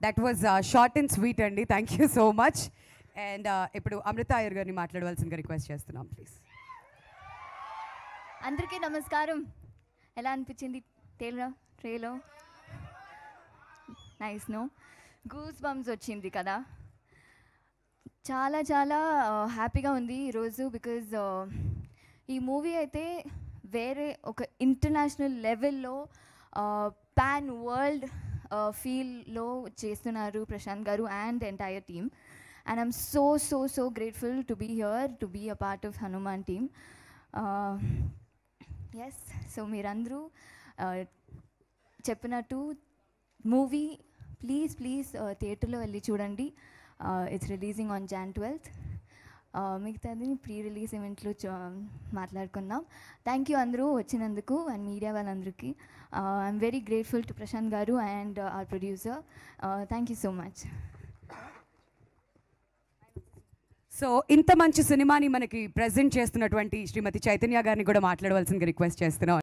That was short and sweet అండి. Thank you so much. And ఇప్పుడు అమృత అయ్యర్ గారిని మాట్లాడవలసిందిగా రిక్వెస్ట్ చేస్తున్నాం ప్లీజ్. అందరికీ నమస్కారం. ఎలా అనిపించింది ట్రేలో? నైస్ నో, గూస్ బంప్స్ వచ్చింది కదా. చాలా చాలా హ్యాపీగా ఉంది ఈరోజు. బికాజ్ ఈ మూవీ అయితే వేరే ఒక ఇంటర్నేషనల్ లెవెల్లో పాన్ వరల్డ్ ఫీల్లో చేస్తున్నారు Prashanth garu and entire team. And I'm so grateful to be here, to be a part of Hanuman team. Yes, so మీరందరూ చెప్పినట్టు మూవీ ప్లీజ్ థియేటర్లో వెళ్ళి చూడండి. It's releasing on Jan 12th. మిగతాది ప్రీ రిలీజ్ ఈవెంట్లో మాట్లాడుకుందాం. థ్యాంక్ యూ అందరూ వచ్చినందుకు అండ్ మీడియా వాళ్ళందరికీ. I'm very grateful to Prashanth garu and our producer. Thank you so much. So ఇంత మంచి సినిమాని మనకి ప్రజెంట్ చేస్తున్నటువంటి శ్రీమతి చైతన్య గారిని కూడా మాట్లాడవలసిందిగా రిక్వెస్ట్ చేస్తున్నాం.